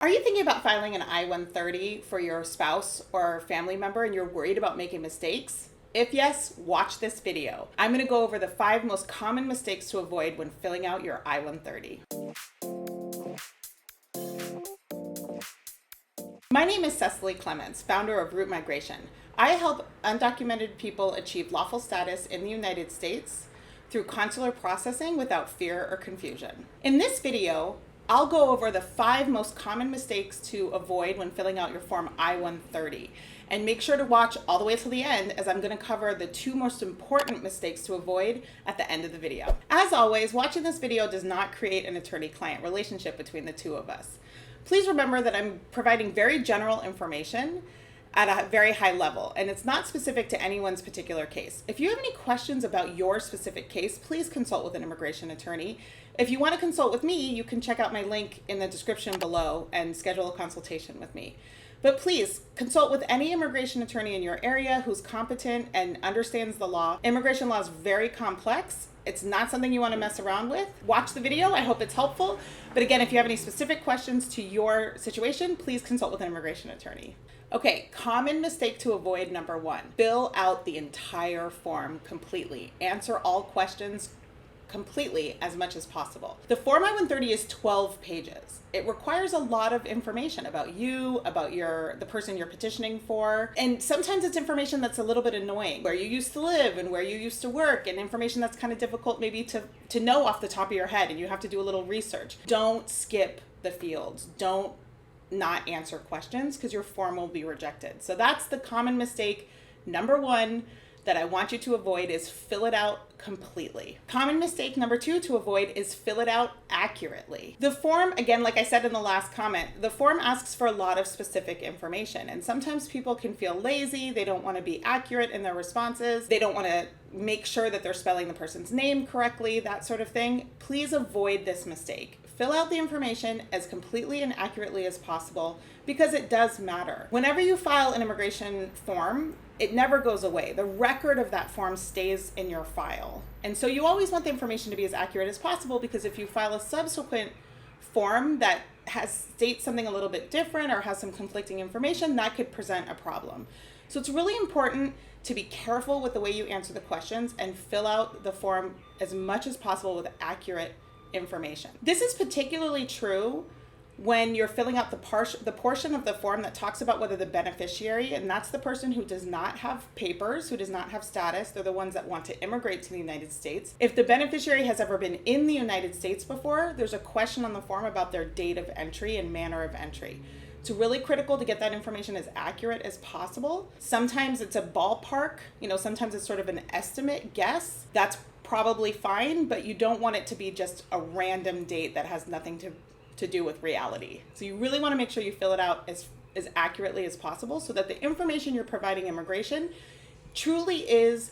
Are you thinking about filing an I-130 for your spouse or family member and you're worried about making mistakes? If yes, watch this video. I'm going to go over the 5 most common mistakes to avoid when filling out your I-130. My name is Cecily Clements, founder of Root Migration. I help undocumented people achieve lawful status in the United States through consular processing without fear or confusion. In this video, I'll go over the 5 most common mistakes to avoid when filling out your form I-130. And make sure to watch all the way till the end, as I'm going to cover the 2 most important mistakes to avoid at the end of the video. As always, watching this video does not create an attorney-client relationship between the 2 of us. Please remember that I'm providing very general information at a very high level, and it's not specific to anyone's particular case. If you have any questions about your specific case, please consult with an immigration attorney. If you want to consult with me, you can check out my link in the description below and schedule a consultation with me. But please consult with any immigration attorney in your area who's competent and understands the law. Immigration law is very complex. It's not something you want to mess around with. Watch the video. I hope it's helpful. But again, if you have any specific questions to your situation, please consult with an immigration attorney. Okay, common mistake to avoid number 1. Fill out the entire form completely. Answer all questions completely as much as possible. The Form I-130 is 12 pages. It requires a lot of information about you, about the person you're petitioning for, and sometimes it's information that's a little bit annoying, where you used to live and where you used to work, and information that's kind of difficult maybe to know off the top of your head, and you have to do a little research. Don't skip the fields. Don't not answer questions, because your form will be rejected. So that's the common mistake number 1 that I want you to avoid, is fill it out completely. Common mistake number 2 to avoid is fill it out accurately. The form, again, like I said in the last comment, the form asks for a lot of specific information, and sometimes people can feel lazy. They don't want to be accurate in their responses. They don't want to make sure that they're spelling the person's name correctly, that sort of thing. Please avoid this mistake. Fill out the information as completely and accurately as possible, because it does matter. Whenever you file an immigration form, it never goes away. The record of that form stays in your file. And so you always want the information to be as accurate as possible, because if you file a subsequent form that states something a little bit different or has some conflicting information, that could present a problem. So it's really important to be careful with the way you answer the questions and fill out the form as much as possible with accurate information. This is particularly true when you're filling out the portion of the form that talks about whether the beneficiary, and that's the person who does not have papers, who does not have status, they're the ones that want to immigrate to the United States. If the beneficiary has ever been in the United States before, there's a question on the form about their date of entry and manner of entry. It's really critical to get that information as accurate as possible. Sometimes it's a ballpark, sometimes it's sort of an estimate guess. That's probably fine, but you don't want it to be just a random date that has nothing to do with reality. So you really want to make sure you fill it out as accurately as possible, so that the information you're providing immigration truly is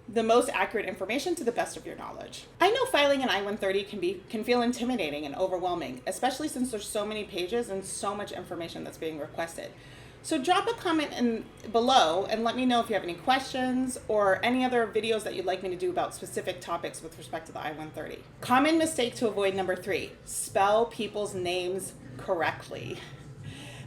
the most accurate information to the best of your knowledge. I know filing an I-130 can feel intimidating and overwhelming, especially since there's so many pages and so much information that's being requested. So drop a comment below and let me know if you have any questions or any other videos that you'd like me to do about specific topics with respect to the I-130. Common mistake to avoid number 3, spell people's names correctly.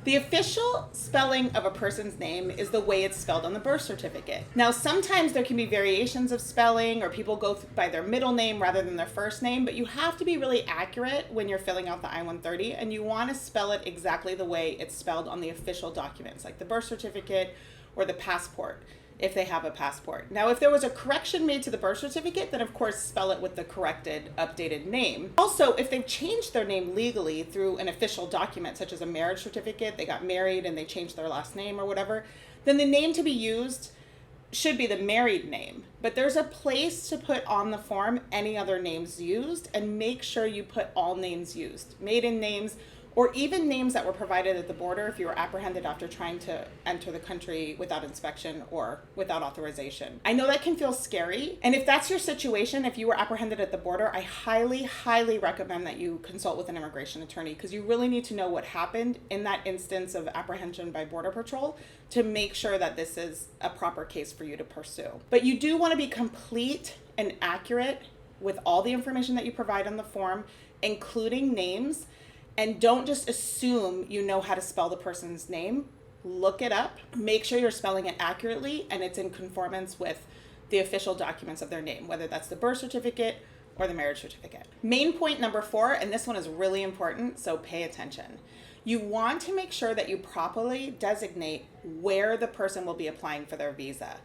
The official spelling of a person's name is the way it's spelled on the birth certificate. Now, sometimes there can be variations of spelling, or people go by their middle name rather than their first name, but you have to be really accurate when you're filling out the I-130, and you want to spell it exactly the way it's spelled on the official documents, like the birth certificate or the passport, if they have a passport. Now, if there was a correction made to the birth certificate, then of course spell it with the corrected, updated name. Also, if they've changed their name legally through an official document, such as a marriage certificate, they got married and they changed their last name or whatever, then the name to be used should be the married name. But there's a place to put on the form any other names used, and make sure you put all names used, maiden names, or even names that were provided at the border if you were apprehended after trying to enter the country without inspection or without authorization. I know that can feel scary, and if that's your situation, if you were apprehended at the border, I highly, highly recommend that you consult with an immigration attorney, because you really need to know what happened in that instance of apprehension by Border Patrol to make sure that this is a proper case for you to pursue. But you do want to be complete and accurate with all the information that you provide on the form, including names. And don't just assume you know how to spell the person's name. Look it up, make sure you're spelling it accurately and it's in conformance with the official documents of their name, whether that's the birth certificate or the marriage certificate. Main point number 4, and this one is really important, so pay attention. You want to make sure that you properly designate where the person will be applying for their visa.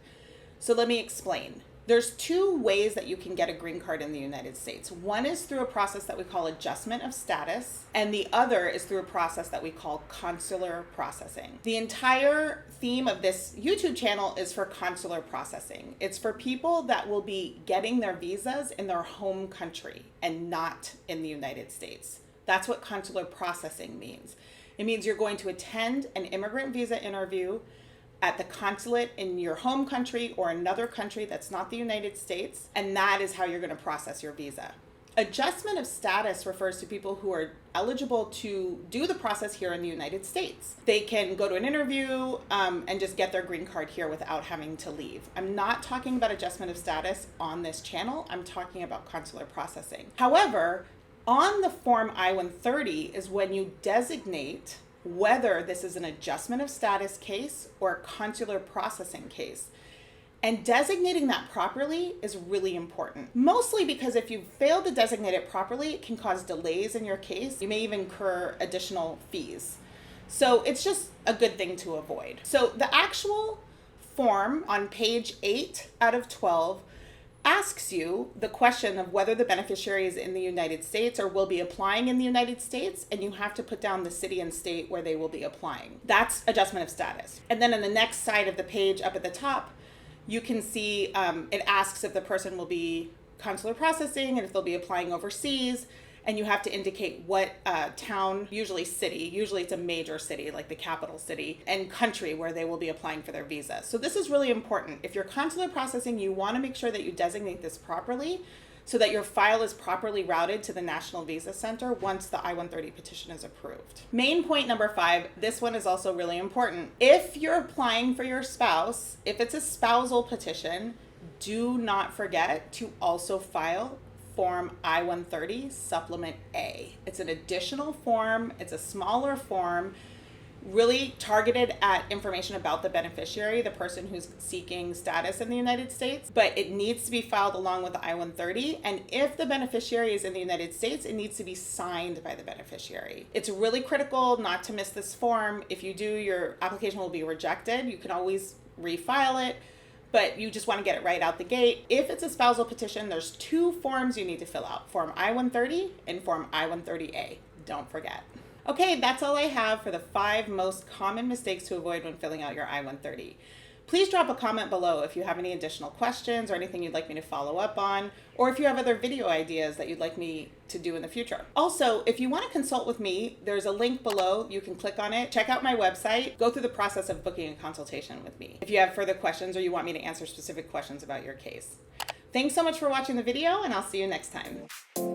So let me explain. There's 2 ways that you can get a green card in the United States. One is through a process that we call adjustment of status, and the other is through a process that we call consular processing. The entire theme of this YouTube channel is for consular processing. It's for people that will be getting their visas in their home country and not in the United States. That's what consular processing means. It means you're going to attend an immigrant visa interview at the consulate in your home country or another country that's not the United States, and that is how you're going to process your visa. Adjustment of status refers to people who are eligible to do the process here in the United States. They can go to an interview and just get their green card here without having to leave. I'm not talking about adjustment of status on this channel. I'm talking about consular processing. However, on the form I-130 is when you designate whether this is an adjustment of status case or a consular processing case. And designating that properly is really important, mostly because if you fail to designate it properly, it can cause delays in your case. You may even incur additional fees. So it's just a good thing to avoid. So the actual form on page 8 out of 12 asks you the question of whether the beneficiary is in the United States or will be applying in the United States, and you have to put down the city and state where they will be applying. That's adjustment of status. And then on the next side of the page up at the top, you can see it asks if the person will be consular processing and if they'll be applying overseas, and you have to indicate what town, usually city, usually it's a major city like the capital city, and country where they will be applying for their visa. So this is really important. If you're consular processing, you want to make sure that you designate this properly so that your file is properly routed to the National Visa Center once the I-130 petition is approved. Main point number 5, this one is also really important. If you're applying for your spouse, if it's a spousal petition, do not forget to also file Form I-130 Supplement A. It's an additional form. It's a smaller form, really targeted at information about the beneficiary, the person who's seeking status in the United States, but it needs to be filed along with the I-130. And if the beneficiary is in the United States, it needs to be signed by the beneficiary. It's really critical not to miss this form. If you do, your application will be rejected. You can always refile it, but you just want to get it right out the gate. If it's a spousal petition, there's 2 forms you need to fill out, Form I-130 and Form I-130A. Don't forget. Okay, that's all I have for the 5 most common mistakes to avoid when filling out your I-130. Please drop a comment below if you have any additional questions or anything you'd like me to follow up on, or if you have other video ideas that you'd like me to do in the future. Also, if you want to consult with me, there's a link below. You can click on it, check out my website, go through the process of booking a consultation with me if you have further questions or you want me to answer specific questions about your case. Thanks so much for watching the video, and I'll see you next time.